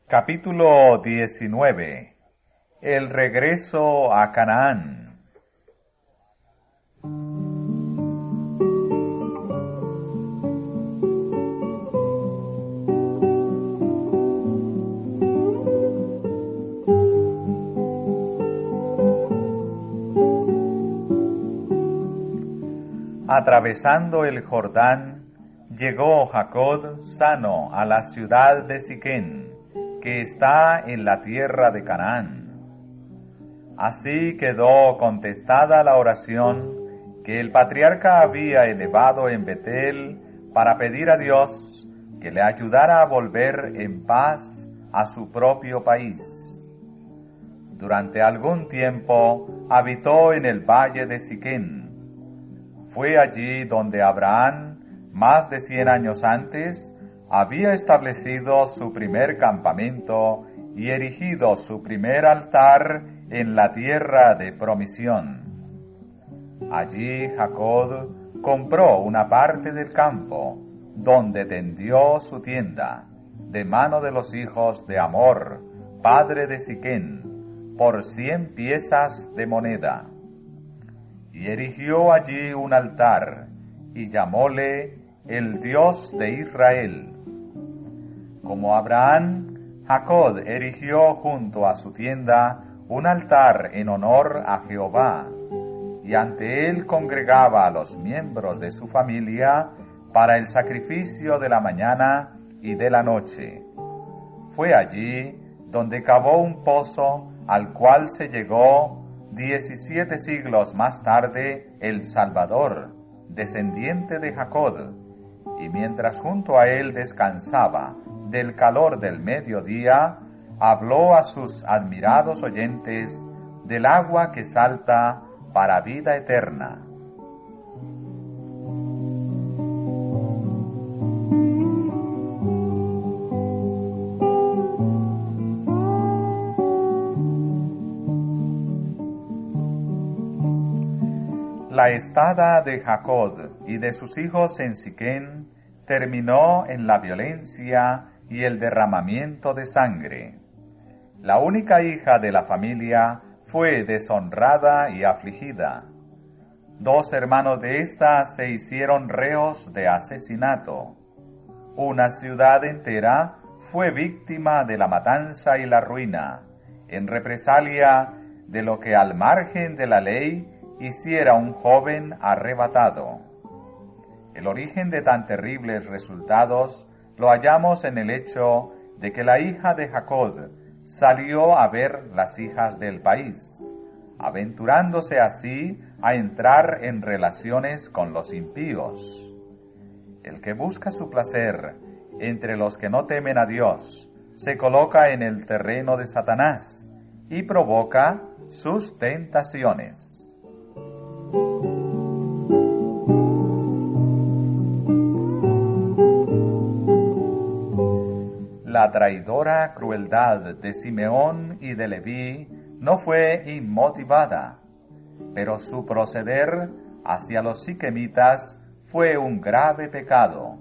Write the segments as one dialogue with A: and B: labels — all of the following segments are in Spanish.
A: Capítulo 19. El regreso a Canaán. Atravesando el Jordán, llegó Jacob sano a la ciudad de Siquén, que está en la tierra de Canaán. Así quedó contestada la oración que el patriarca había elevado en Betel para pedir a Dios que le ayudara a volver en paz a su propio país. Durante algún tiempo habitó en el valle de Siquén. Fue allí donde Abraham, más de 100 años antes, había establecido su primer campamento y erigido su primer altar en la tierra de promisión. Allí Jacob compró una parte del campo, donde tendió su tienda, de mano de los hijos de Hamor, padre de Siquén, por 100 piezas de moneda. Y erigió allí un altar, y llamóle el Dios de Israel. Como Abraham, Jacob erigió junto a su tienda un altar en honor a Jehová, y ante él congregaba a los miembros de su familia para el sacrificio de la mañana y de la noche. Fue allí donde cavó un pozo al cual se llegó 17 siglos más tarde el Salvador, descendiente de Jacob, y mientras junto a él descansaba del calor del mediodía, habló a sus admirados oyentes del agua que salta para vida eterna. La estada de Jacob y de sus hijos en Siquén terminó en la violencia y el derramamiento de sangre. La única hija de la familia fue deshonrada y afligida. 2 hermanos de ésta se hicieron reos de asesinato. Una ciudad entera fue víctima de la matanza y la ruina, en represalia de lo que al margen de la ley hiciera un joven arrebatado. El origen de tan terribles resultados lo hallamos en el hecho de que la hija de Jacob salió a ver las hijas del país, aventurándose así a entrar en relaciones con los impíos. El que busca su placer entre los que no temen a Dios se coloca en el terreno de Satanás y provoca sus tentaciones. La traidora crueldad de Simeón y de Leví no fue inmotivada, pero su proceder hacia los siquemitas fue un grave pecado.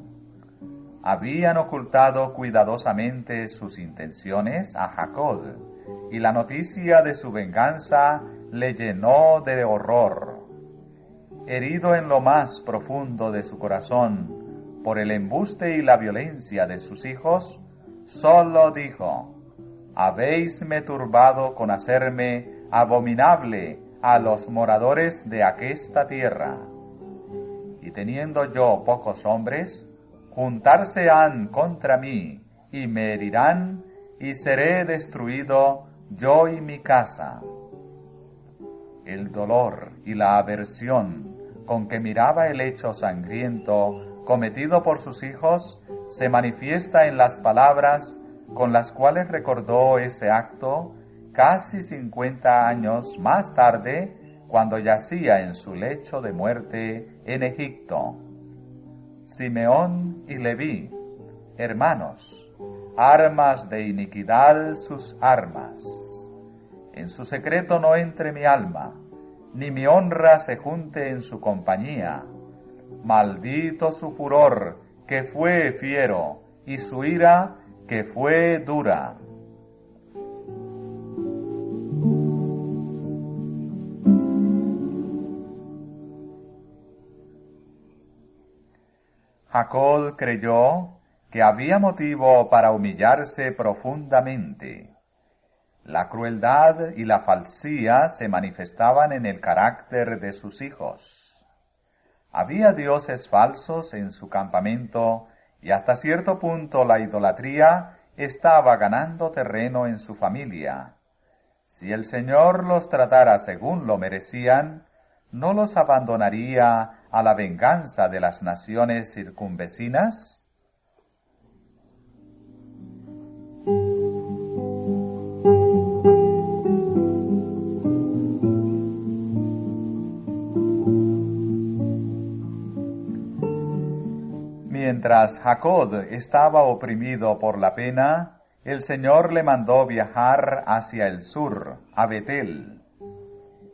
A: Habían ocultado cuidadosamente sus intenciones a Jacob, y la noticia de su venganza le llenó de horror. Herido en lo más profundo de su corazón por el embuste y la violencia de sus hijos, solo dijo: habéisme turbado con hacerme abominable a los moradores de aquesta tierra. Y teniendo yo pocos hombres, juntarse han contra mí, y me herirán, y seré destruido yo y mi casa. El dolor y la aversión con que miraba el hecho sangriento cometido por sus hijos se manifiesta en las palabras con las cuales recordó ese acto casi 50 años más tarde, cuando yacía en su lecho de muerte en Egipto. Simeón y Leví, hermanos, armas de iniquidad sus armas. En su secreto no entre mi alma, ni mi honra se junte en su compañía. Maldito su furor, que fue fiero, y su ira, que fue dura. Jacob creyó que había motivo para humillarse profundamente. La crueldad y la falsía se manifestaban en el carácter de sus hijos. Había dioses falsos en su campamento y hasta cierto punto la idolatría estaba ganando terreno en su familia. Si el Señor los tratara según lo merecían, ¿no los abandonaría a la venganza de las naciones circunvecinas? Mientras Jacob estaba oprimido por la pena, el Señor le mandó viajar hacia el sur, a Betel.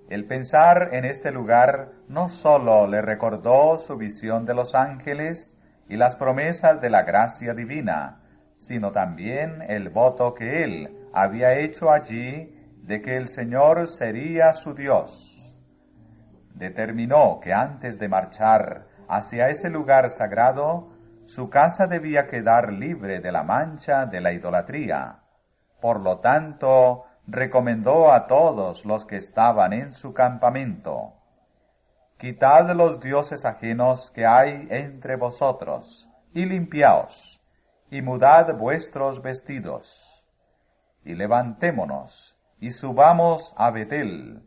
A: El pensar en este lugar no sólo le recordó su visión de los ángeles y las promesas de la gracia divina, sino también el voto que él había hecho allí de que el Señor sería su Dios. Determinó que antes de marchar hacia ese lugar sagrado, su casa debía quedar libre de la mancha de la idolatría. Por lo tanto, recomendó a todos los que estaban en su campamento: quitad los dioses ajenos que hay entre vosotros, y limpiaos, y mudad vuestros vestidos. Y levantémonos, y subamos a Betel,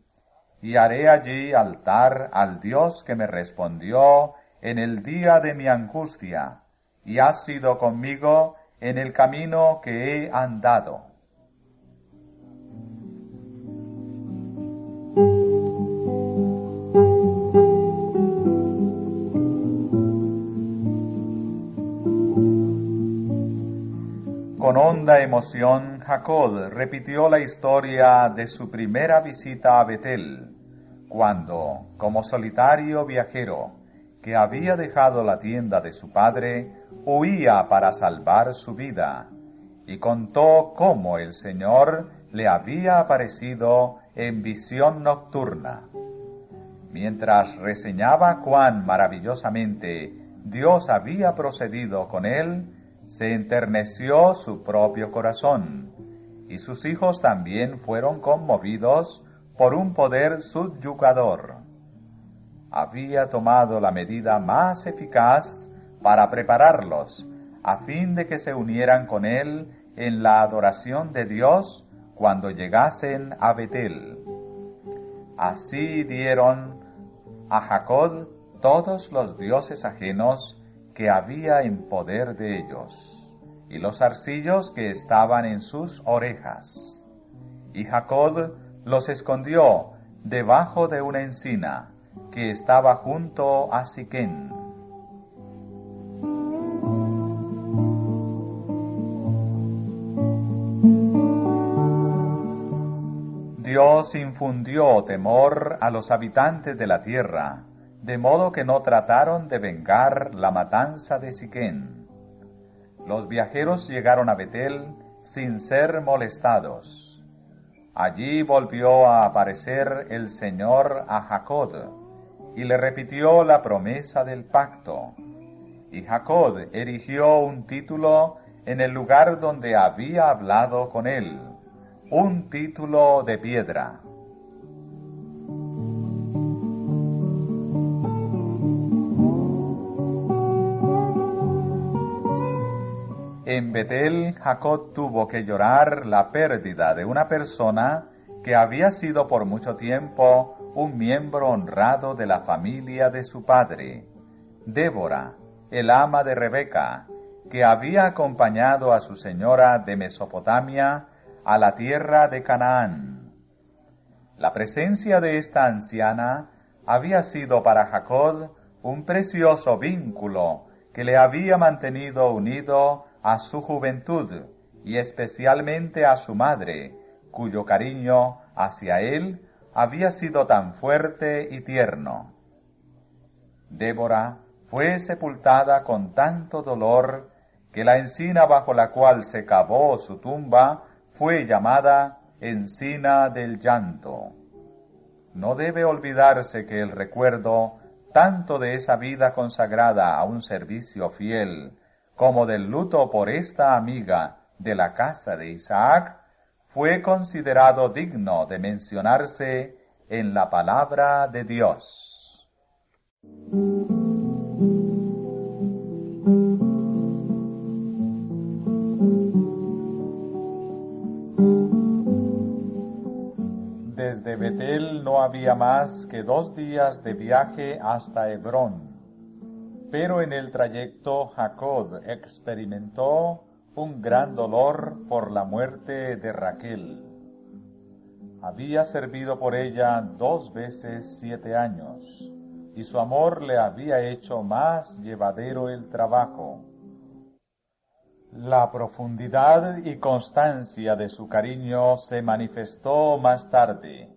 A: y haré allí altar al Dios que me respondió en el día de mi angustia, y has sido conmigo en el camino que he andado. Con honda emoción, Jacob repitió la historia de su primera visita a Betel, cuando, como solitario viajero, que había dejado la tienda de su padre, huía para salvar su vida, y contó cómo el Señor le había aparecido en visión nocturna. Mientras reseñaba cuán maravillosamente Dios había procedido con él, se enterneció su propio corazón, y sus hijos también fueron conmovidos por un poder subyugador. Había tomado la medida más eficaz para prepararlos, a fin de que se unieran con él en la adoración de Dios cuando llegasen a Betel. Así dieron a Jacob todos los dioses ajenos que había en poder de ellos, y los zarcillos que estaban en sus orejas. Y Jacob los escondió debajo de una encina que estaba junto a Siquén. Dios infundió temor a los habitantes de la tierra, de modo que no trataron de vengar la matanza de Siquén. Los viajeros llegaron a Betel sin ser molestados. Allí volvió a aparecer el Señor a Jacob, y le repitió la promesa del pacto. Y Jacob erigió un título en el lugar donde había hablado con él, un título de piedra. En Betel, Jacob tuvo que llorar la pérdida de una persona que había sido por mucho tiempo un miembro honrado de la familia de su padre, Débora, el ama de Rebeca, que había acompañado a su señora de Mesopotamia a la tierra de Canaán. La presencia de esta anciana había sido para Jacob un precioso vínculo que le había mantenido unido a su juventud y especialmente a su madre, cuyo cariño hacia él había sido tan fuerte y tierno. Débora fue sepultada con tanto dolor que la encina bajo la cual se cavó su tumba fue llamada Encina del Llanto. No debe olvidarse que el recuerdo tanto de esa vida consagrada a un servicio fiel, como del luto por esta amiga de la casa de Isaac, fue considerado digno de mencionarse en la palabra de Dios. Desde Betel no había más que 2 días de viaje hasta Hebrón, pero en el trayecto Jacob experimentó un gran dolor por la muerte de Raquel. Había servido por ella 2 veces 7 años, y su amor le había hecho más llevadero el trabajo. La profundidad y constancia de su cariño se manifestó más tarde,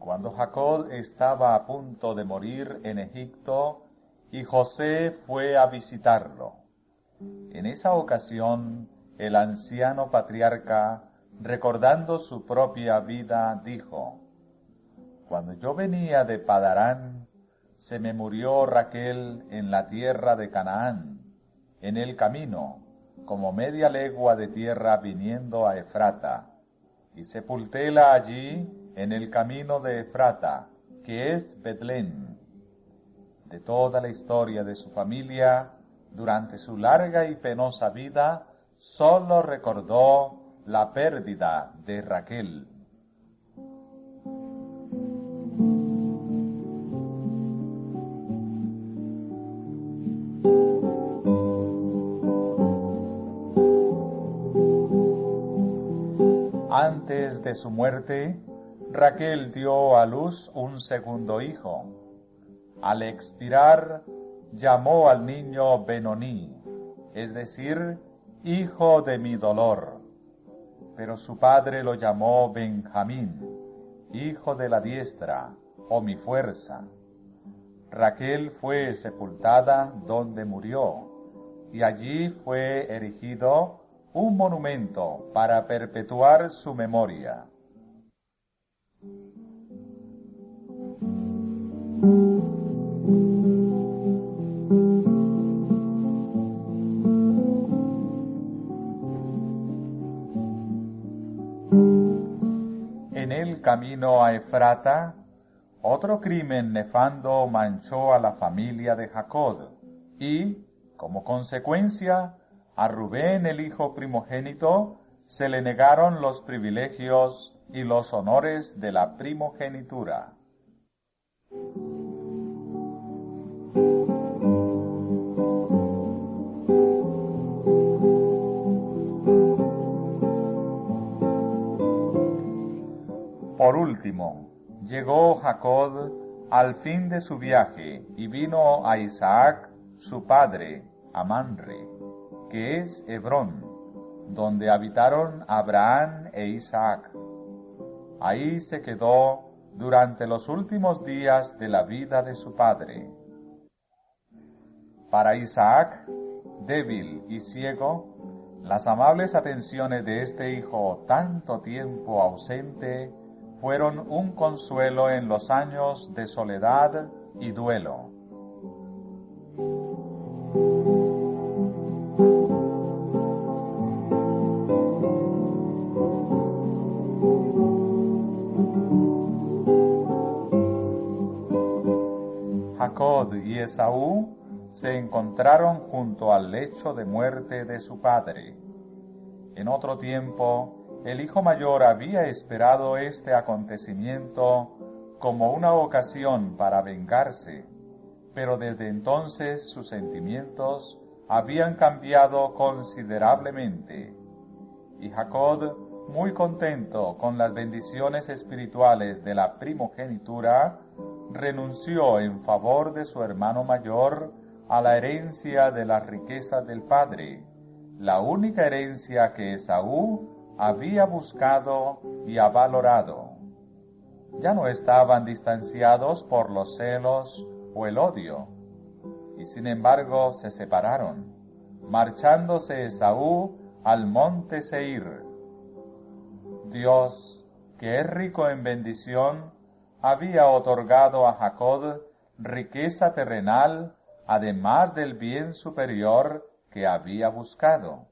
A: cuando Jacob estaba a punto de morir en Egipto y José fue a visitarlo. En esa ocasión, el anciano patriarca, recordando su propia vida, dijo: «Cuando yo venía de Padarán, se me murió Raquel en la tierra de Canaán, en el camino, como media legua de tierra viniendo a Efrata, y sepultéla allí en el camino de Efrata, que es Betlén». De toda la historia de su familia, durante su larga y penosa vida, sólo recordó la pérdida de Raquel. Antes de su muerte, Raquel dio a luz un segundo hijo. Al expirar, llamó al niño Benoní, es decir, hijo de mi dolor. Pero su padre lo llamó Benjamín, hijo de la diestra, o mi fuerza. Raquel fue sepultada donde murió, y allí fue erigido un monumento para perpetuar su memoria. En el camino a Efrata, otro crimen nefando manchó a la familia de Jacob y, como consecuencia, a Rubén, el hijo primogénito, se le negaron los privilegios y los honores de la primogenitura. Por último, llegó Jacob al fin de su viaje y vino a Isaac, su padre, a Manre, que es Hebrón, donde habitaron Abraham e Isaac. Ahí se quedó durante los últimos días de la vida de su padre. Para Isaac, débil y ciego, las amables atenciones de este hijo tanto tiempo ausente fueron un consuelo en los años de soledad y duelo. Jacob y Esaú se encontraron junto al lecho de muerte de su padre. En otro tiempo, el hijo mayor había esperado este acontecimiento como una ocasión para vengarse, pero desde entonces sus sentimientos habían cambiado considerablemente, y Jacob, muy contento con las bendiciones espirituales de la primogenitura, renunció en favor de su hermano mayor a la herencia de las riquezas del padre, la única herencia que Esaú había buscado y avalorado. Ya no estaban distanciados por los celos o el odio, y sin embargo se separaron, marchándose Esaú al monte Seir. Dios, que es rico en bendición, había otorgado a Jacob riqueza terrenal, además del bien superior que había buscado.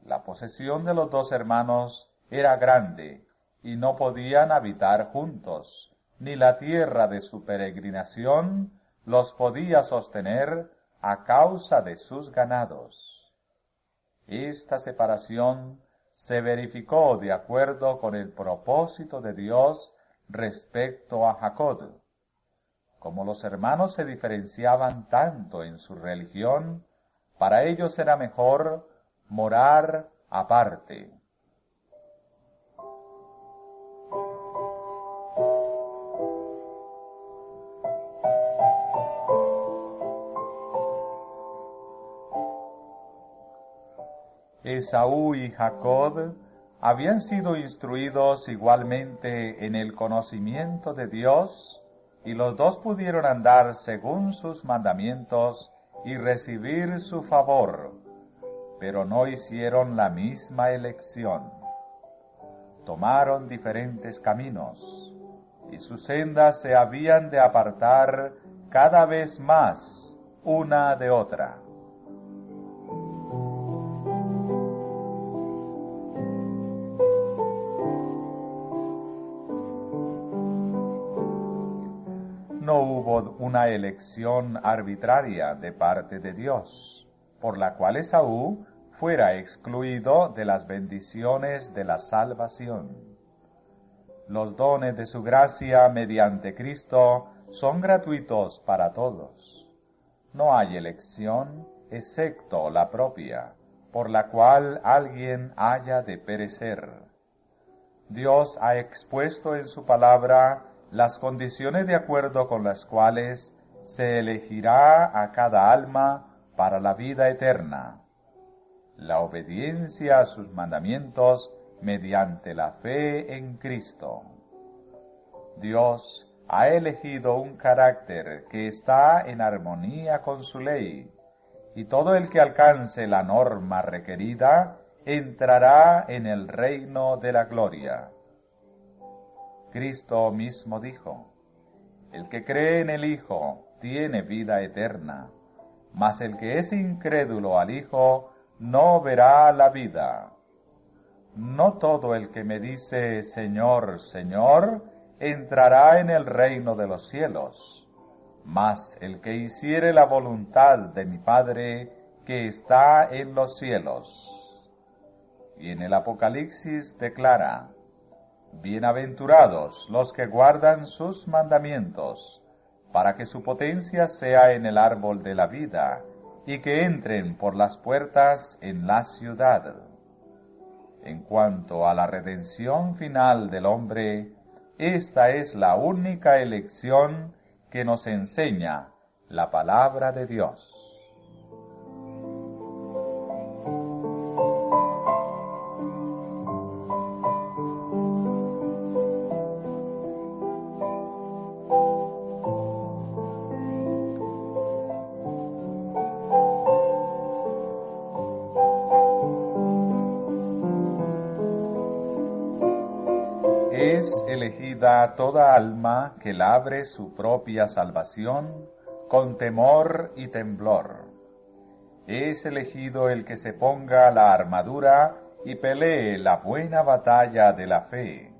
A: La posesión de los dos hermanos era grande, y no podían habitar juntos, ni la tierra de su peregrinación los podía sostener a causa de sus ganados. Esta separación se verificó de acuerdo con el propósito de Dios respecto a Jacob. Como los hermanos se diferenciaban tanto en su religión, para ellos era mejor morar aparte. Esaú y Jacob habían sido instruidos igualmente en el conocimiento de Dios, y los dos pudieron andar según sus mandamientos y recibir su favor, pero no hicieron la misma elección. Tomaron diferentes caminos, y sus sendas se habían de apartar cada vez más una de otra. No hubo una elección arbitraria de parte de Dios, por la cual Esaú fuera excluido de las bendiciones de la salvación. Los dones de su gracia mediante Cristo son gratuitos para todos. No hay elección excepto la propia, por la cual alguien haya de perecer. Dios ha expuesto en su palabra las condiciones de acuerdo con las cuales se elegirá a cada alma para la vida eterna: la obediencia a sus mandamientos mediante la fe en Cristo. Dios ha elegido un carácter que está en armonía con su ley, y todo el que alcance la norma requerida entrará en el reino de la gloria. Cristo mismo dijo: el que cree en el Hijo tiene vida eterna, mas el que es incrédulo al Hijo no verá la vida. No todo el que me dice Señor, Señor, entrará en el reino de los cielos, mas el que hiciere la voluntad de mi Padre que está en los cielos. Y en el Apocalipsis declara: bienaventurados los que guardan sus mandamientos, para que su potencia sea en el árbol de la vida, y que entren por las puertas en la ciudad. En cuanto a la redención final del hombre, esta es la única elección que nos enseña la palabra de Dios. Es elegida toda alma que labre su propia salvación con temor y temblor. Es elegido el que se ponga la armadura y pelee la buena batalla de la fe.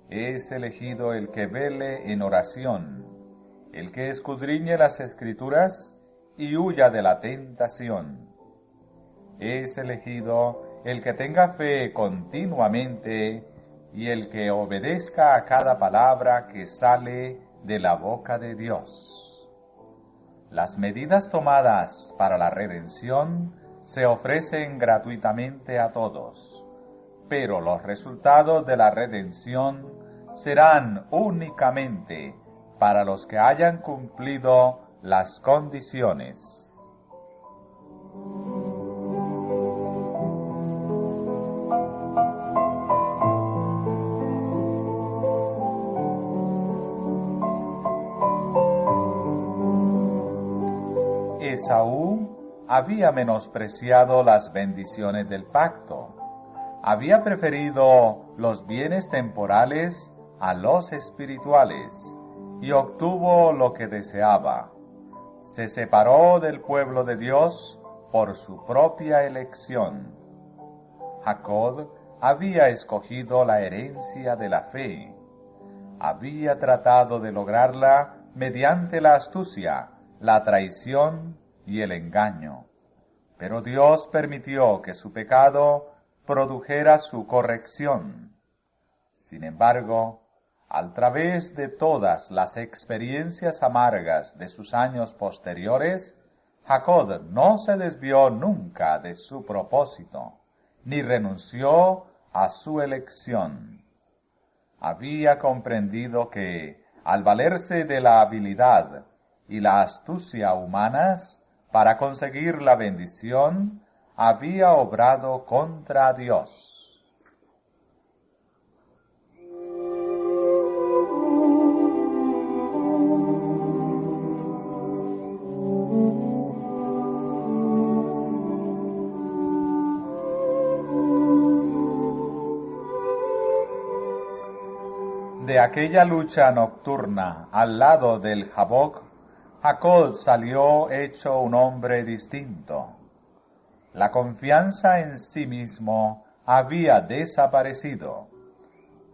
A: Es elegido el que vele en oración, el que escudriñe las Escrituras y huya de la tentación. Es elegido el que tenga fe continuamente y el que obedezca a cada palabra que sale de la boca de Dios. Las medidas tomadas para la redención se ofrecen gratuitamente a todos, pero los resultados de la redención serán únicamente para los que hayan cumplido las condiciones. Esaú había menospreciado las bendiciones del pacto, había preferido los bienes temporales a los espirituales, y obtuvo lo que deseaba. Se separó del pueblo de Dios por su propia elección. Jacob había escogido la herencia de la fe. Había tratado de lograrla mediante la astucia, la traición y el engaño. Pero Dios permitió que su pecado produjera su corrección. Sin embargo, a través de todas las experiencias amargas de sus años posteriores, Jacob no se desvió nunca de su propósito, ni renunció a su elección. Había comprendido que, al valerse de la habilidad y la astucia humanas para conseguir la bendición, había obrado contra Dios. De aquella lucha nocturna al lado del Jabok, Jacob salió hecho un hombre distinto. La confianza en sí mismo había desaparecido.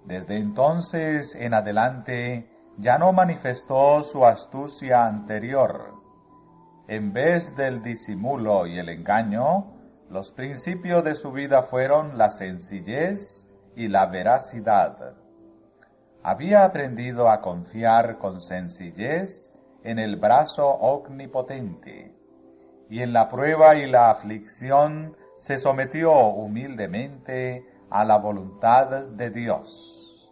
A: Desde entonces en adelante ya no manifestó su astucia anterior. En vez del disimulo y el engaño, los principios de su vida fueron la sencillez y la veracidad. Había aprendido a confiar con sencillez en el brazo omnipotente, y en la prueba y la aflicción se sometió humildemente a la voluntad de Dios.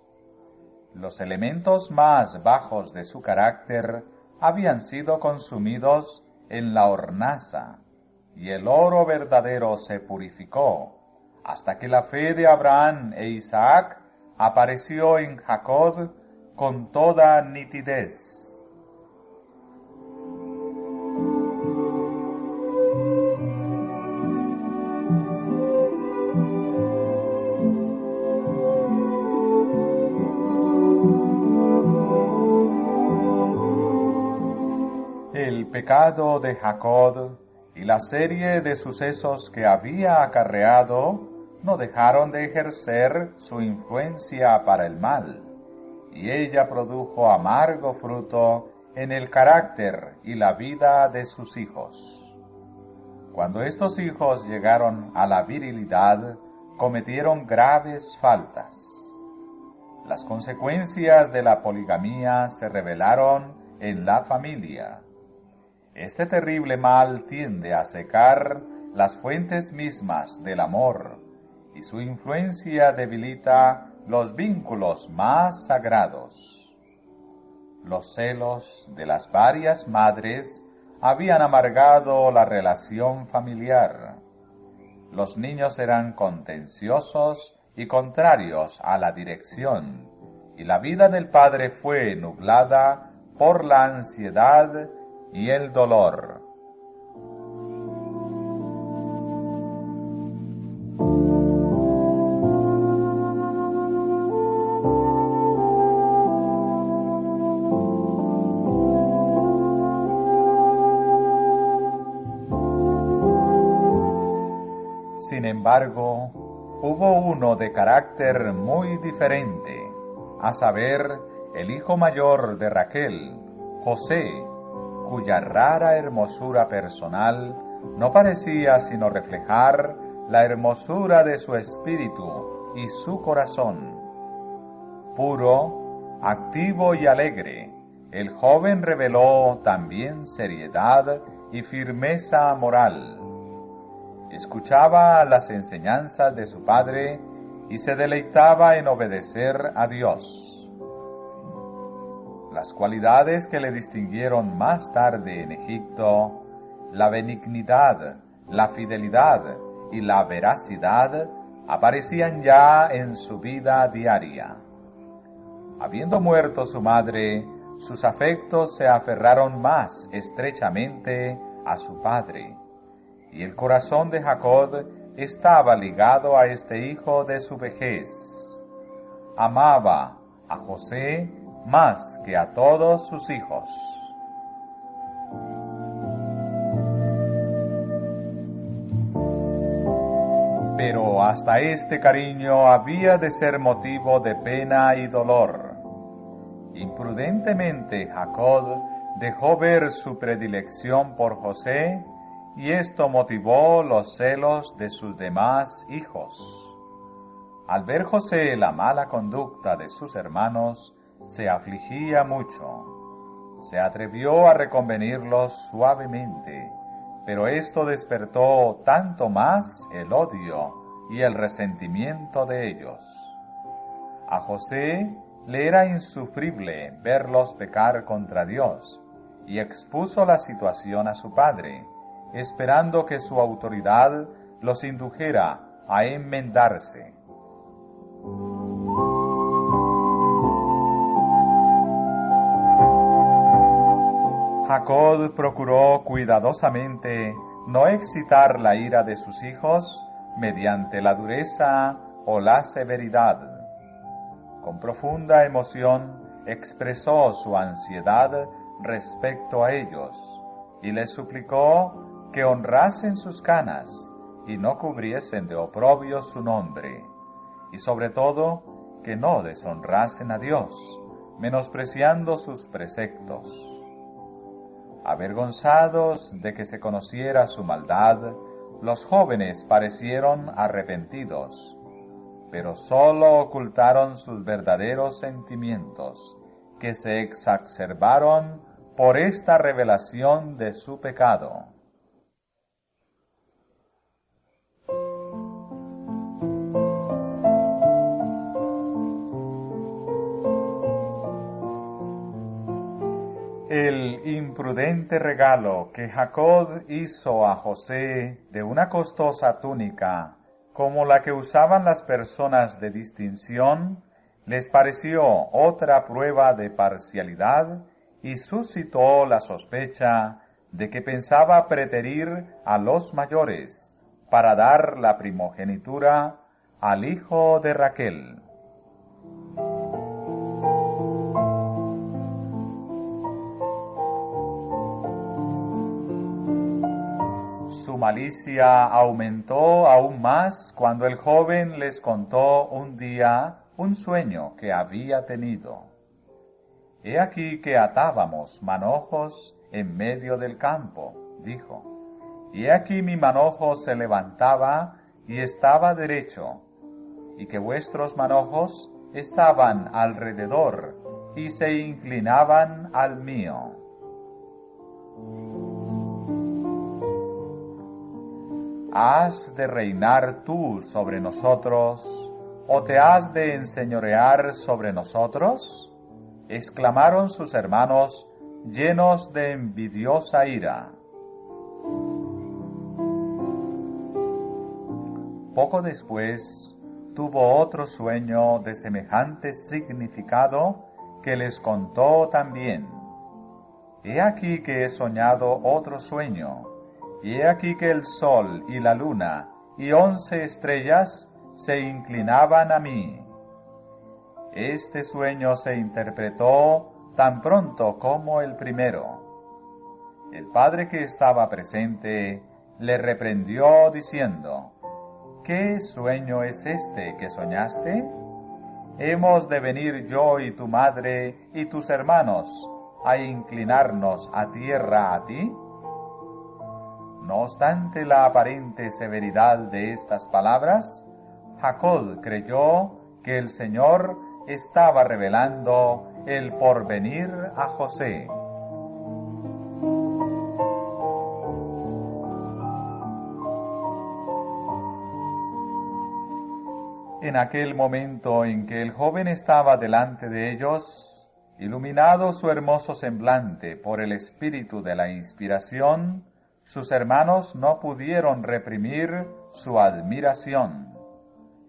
A: Los elementos más bajos de su carácter habían sido consumidos en la hornaza, y el oro verdadero se purificó, hasta que la fe de Abraham e Isaac apareció en Jacob con toda nitidez. El pecado de Jacob y la serie de sucesos que había acarreado no dejaron de ejercer su influencia para el mal, y ella produjo amargo fruto en el carácter y la vida de sus hijos. Cuando estos hijos llegaron a la virilidad, cometieron graves faltas. Las consecuencias de la poligamía se revelaron en la familia. Este terrible mal tiende a secar las fuentes mismas del amor, y su influencia debilita los vínculos más sagrados. Los celos de las varias madres habían amargado la relación familiar. Los niños eran contenciosos y contrarios a la dirección, y la vida del padre fue nublada por la ansiedad y el dolor. Sin embargo, hubo uno de carácter muy diferente, a saber, el hijo mayor de Raquel, José, cuya rara hermosura personal no parecía sino reflejar la hermosura de su espíritu y su corazón. Puro, activo y alegre, el joven reveló también seriedad y firmeza moral. Escuchaba las enseñanzas de su padre y se deleitaba en obedecer a Dios. Las cualidades que le distinguieron más tarde en Egipto, la benignidad, la fidelidad y la veracidad, aparecían ya en su vida diaria. Habiendo muerto su madre, sus afectos se aferraron más estrechamente a su padre, y el corazón de Jacob estaba ligado a este hijo de su vejez. Amaba a José más que a todos sus hijos. Pero hasta este cariño había de ser motivo de pena y dolor. Imprudentemente Jacob dejó ver su predilección por José, y esto motivó los celos de sus demás hijos. Al ver José la mala conducta de sus hermanos, se afligía mucho. Se atrevió a reconvenirlos suavemente, pero esto despertó tanto más el odio y el resentimiento de ellos. A José le era insufrible verlos pecar contra Dios, y expuso la situación a su padre, esperando que su autoridad los indujera a enmendarse. Jacob procuró cuidadosamente no excitar la ira de sus hijos mediante la dureza o la severidad. Con profunda emoción expresó su ansiedad respecto a ellos y les suplicó que honrasen sus canas y no cubriesen de oprobio su nombre, y sobre todo que no deshonrasen a Dios, menospreciando sus preceptos. Avergonzados de que se conociera su maldad, los jóvenes parecieron arrepentidos, pero sólo ocultaron sus verdaderos sentimientos, que se exacerbaron por esta revelación de su pecado. El imprudente regalo que Jacob hizo a José de una costosa túnica, como la que usaban las personas de distinción, les pareció otra prueba de parcialidad y suscitó la sospecha de que pensaba preterir a los mayores para dar la primogenitura al hijo de Raquel. Su malicia aumentó aún más cuando el joven les contó un día un sueño que había tenido. He aquí que atábamos manojos en medio del campo, dijo, y he aquí mi manojo se levantaba y estaba derecho, y que vuestros manojos estaban alrededor y se inclinaban al mío. ¿Has de reinar tú sobre nosotros, o te has de enseñorear sobre nosotros? Exclamaron sus hermanos, llenos de envidiosa ira. Poco después, tuvo otro sueño de semejante significado que les contó también. He aquí que he soñado otro sueño, y he aquí que el sol y la luna y 11 estrellas se inclinaban a mí. Este sueño se interpretó tan pronto como el primero. El padre que estaba presente le reprendió diciendo, ¿qué sueño es este que soñaste? ¿Hemos de venir yo y tu madre y tus hermanos a inclinarnos a tierra a ti? No obstante la aparente severidad de estas palabras, Jacob creyó que el Señor estaba revelando el porvenir a José. En aquel momento en que el joven estaba delante de ellos, iluminado su hermoso semblante por el espíritu de la inspiración, sus hermanos no pudieron reprimir su admiración,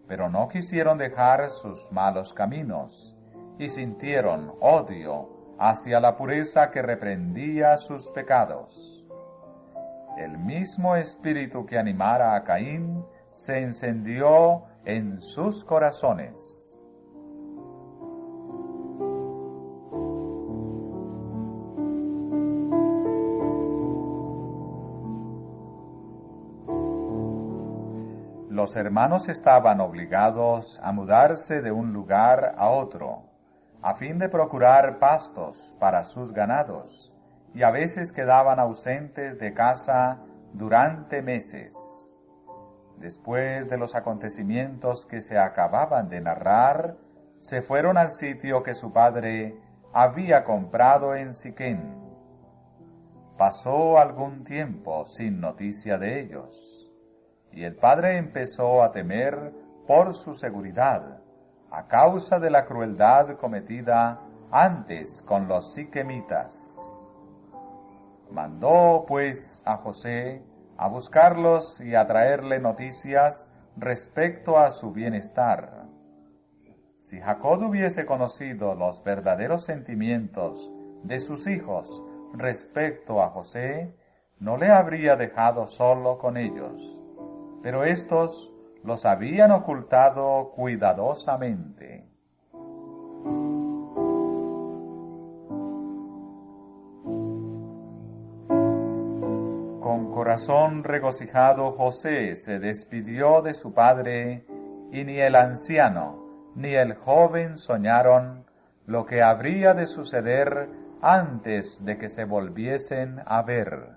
A: pero no quisieron dejar sus malos caminos, y sintieron odio hacia la pureza que reprendía sus pecados. El mismo espíritu que animara a Caín se encendió en sus corazones. los hermanos estaban obligados a mudarse de un lugar a otro, a fin de procurar pastos para sus ganados, y a veces quedaban ausentes de casa durante meses. Después de los acontecimientos que se acababan de narrar, se fueron al sitio que su padre había comprado en Siquén. Pasó algún tiempo sin noticia de ellos, y el padre empezó a temer por su seguridad, a causa de la crueldad cometida antes con los siquemitas. Mandó, pues, a José a buscarlos y a traerle noticias respecto a su bienestar. Si Jacob hubiese conocido los verdaderos sentimientos de sus hijos respecto a José, no le habría dejado solo con ellos, pero éstos los habían ocultado cuidadosamente. Con corazón regocijado José se despidió de su padre, y ni el anciano ni el joven soñaron lo que habría de suceder antes de que se volviesen a ver.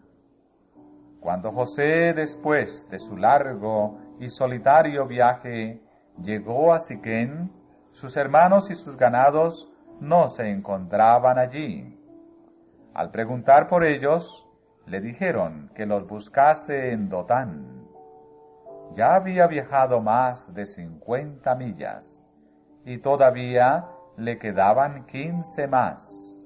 A: Cuando José, después de su largo y solitario viaje, llegó a Siquén, sus hermanos y sus ganados no se encontraban allí. Al preguntar por ellos, le dijeron que los buscase en Dotán. Ya había viajado más de 50 millas, y todavía le quedaban 15 más.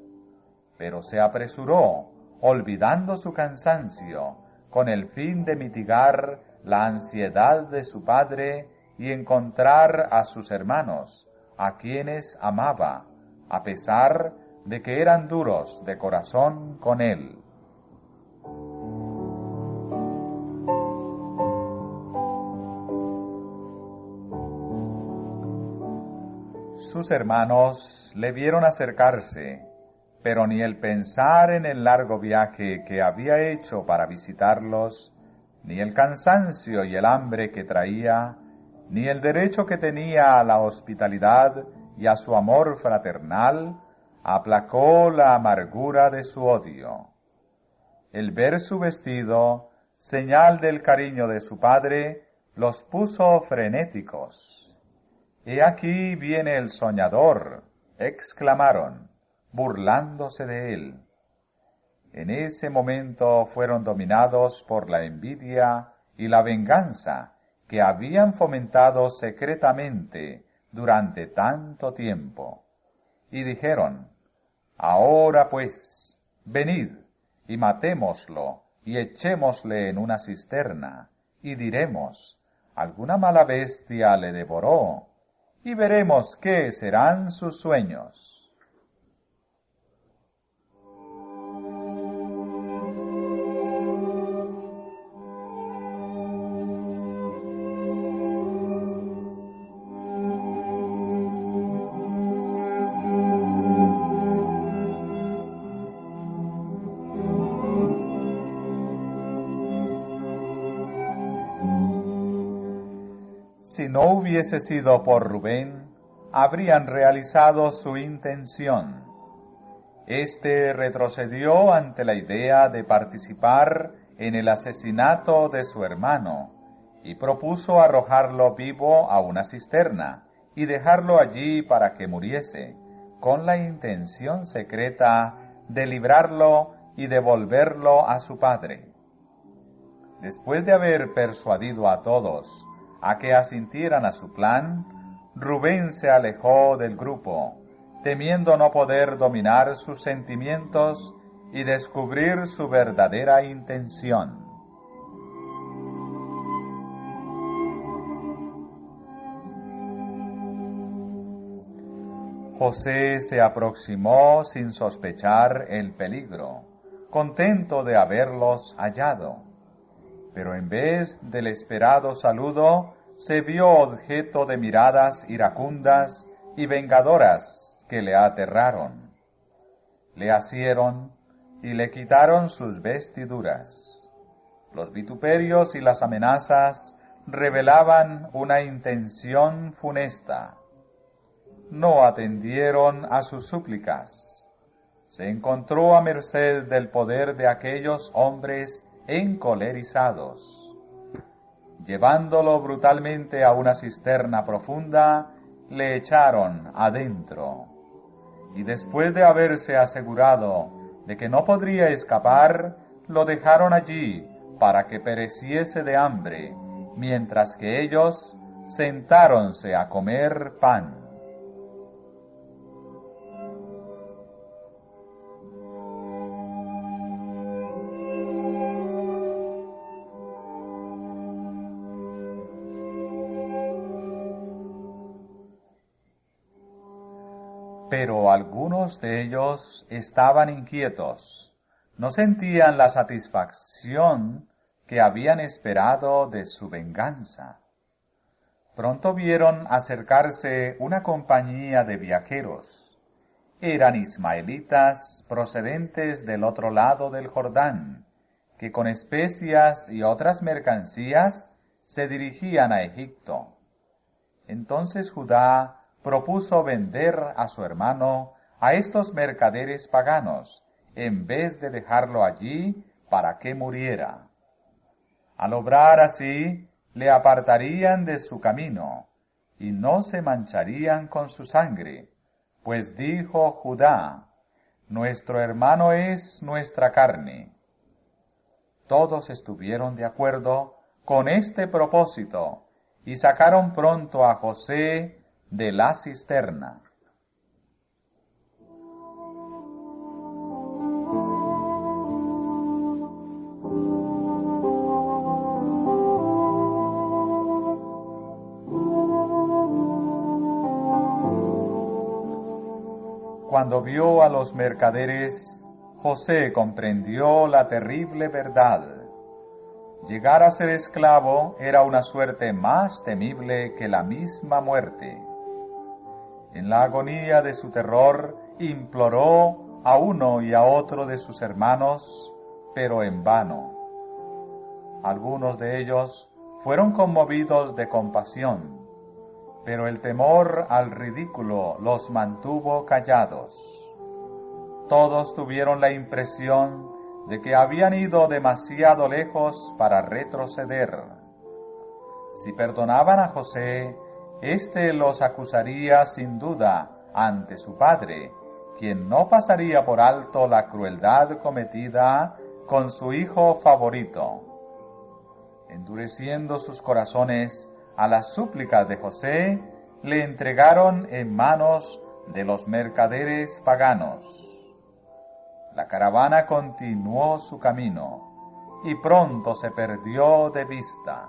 A: Pero se apresuró, olvidando su cansancio, con el fin de mitigar la ansiedad de su padre y encontrar a sus hermanos, a quienes amaba, a pesar de que eran duros de corazón con él. Sus hermanos le vieron acercarse, pero ni el pensar en el largo viaje que había hecho para visitarlos, ni el cansancio y el hambre que traía, ni el derecho que tenía a la hospitalidad y a su amor fraternal, aplacó la amargura de su odio. El ver su vestido, señal del cariño de su padre, los puso frenéticos. «He aquí viene el soñador», exclamaron, burlándose de él. En ese momento fueron dominados por la envidia y la venganza que habían fomentado secretamente durante tanto tiempo, y dijeron: «Ahora pues, venid, y matémoslo, y echémosle en una cisterna, y diremos: alguna mala bestia le devoró, y veremos qué serán sus sueños». Si no hubiese sido por Rubén, habrían realizado su intención. Este retrocedió ante la idea de participar en el asesinato de su hermano y propuso arrojarlo vivo a una cisterna y dejarlo allí para que muriese, con la intención secreta de librarlo y devolverlo a su padre. Después de haber persuadido a todos a que asintieran a su plan, Rubén se alejó del grupo, temiendo no poder dominar sus sentimientos y descubrir su verdadera intención. José se aproximó sin sospechar el peligro, contento de haberlos hallado. Pero en vez del esperado saludo, se vio objeto de miradas iracundas y vengadoras que le aterraron. Le asieron y le quitaron sus vestiduras. Los vituperios y las amenazas revelaban una intención funesta. No atendieron a sus súplicas. Se encontró a merced del poder de aquellos hombres encolerizados. Llevándolo brutalmente a una cisterna profunda, le echaron adentro. Y después de haberse asegurado de que no podría escapar, lo dejaron allí para que pereciese de hambre, mientras que ellos sentáronse a comer pan. Pero algunos de ellos estaban inquietos, no sentían la satisfacción que habían esperado de su venganza. Pronto vieron acercarse una compañía de viajeros. Eran ismaelitas procedentes del otro lado del Jordán, que con especias y otras mercancías se dirigían a Egipto. Entonces Judá propuso vender a su hermano a estos mercaderes paganos, en vez de dejarlo allí para que muriera. Al obrar así, le apartarían de su camino, y no se mancharían con su sangre, pues dijo Judá: nuestro hermano es nuestra carne. Todos estuvieron de acuerdo con este propósito, y sacaron pronto a José de la cisterna. Cuando vio a los mercaderes, José comprendió la terrible verdad. Llegar a ser esclavo era una suerte más temible que la misma muerte. En la agonía de su terror, imploró a uno y a otro de sus hermanos, pero en vano. Algunos de ellos fueron conmovidos de compasión, pero el temor al ridículo los mantuvo callados. Todos tuvieron la impresión de que habían ido demasiado lejos para retroceder. Si perdonaban a José, éste los acusaría sin duda ante su padre, quien no pasaría por alto la crueldad cometida con su hijo favorito. Endureciendo sus corazones a las súplicas de José, le entregaron en manos de los mercaderes paganos. La caravana continuó su camino y pronto se perdió de vista.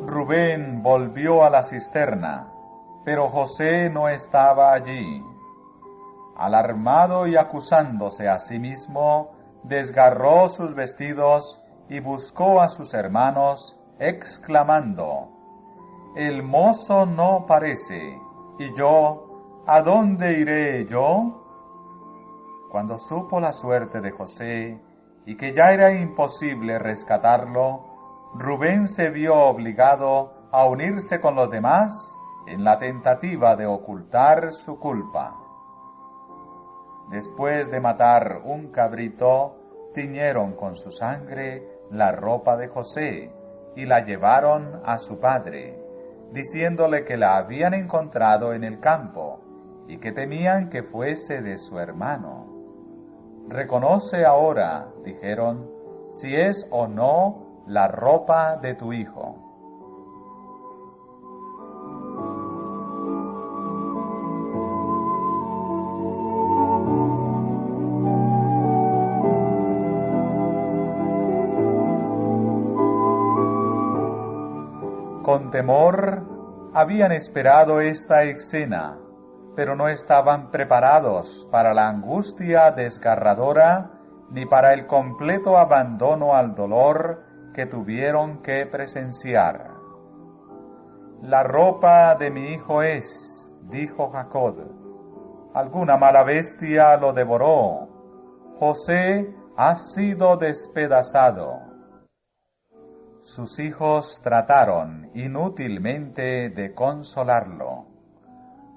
A: Rubén volvió a la cisterna, pero José no estaba allí. Alarmado y acusándose a sí mismo, desgarró sus vestidos y buscó a sus hermanos, exclamando: «El mozo no parece, y yo, ¿a dónde iré yo?». Cuando supo la suerte de José y que ya era imposible rescatarlo, Rubén se vio obligado a unirse con los demás en la tentativa de ocultar su culpa. Después de matar un cabrito, tiñeron con su sangre la ropa de José y la llevaron a su padre, diciéndole que la habían encontrado en el campo y que temían que fuese de su hermano. «Reconoce ahora», dijeron, «si es o no la ropa de tu hijo». Con temor habían esperado esta escena, pero no estaban preparados para la angustia desgarradora ni para el completo abandono al dolor que tuvieron que presenciar. «La ropa de mi hijo es», dijo Jacob: alguna mala bestia lo devoró. José ha sido despedazado. Sus hijos trataron inútilmente de consolarlo.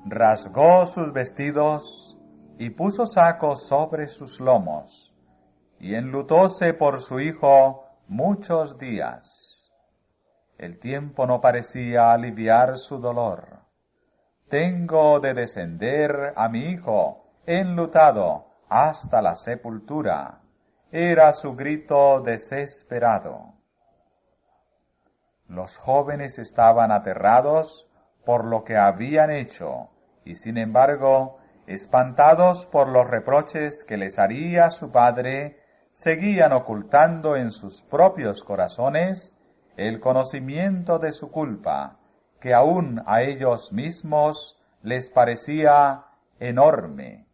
A: Rasgó sus vestidos y puso sacos sobre sus lomos, y enlutóse por su hijo muchos días. El tiempo no parecía aliviar su dolor. Tengo de descender a mi hijo enlutado hasta la sepultura, era su grito desesperado. Los jóvenes estaban aterrados por lo que habían hecho, y sin embargo, espantados por los reproches que les haría su padre, seguían ocultando en sus propios corazones el conocimiento de su culpa, que aún a ellos mismos les parecía enorme.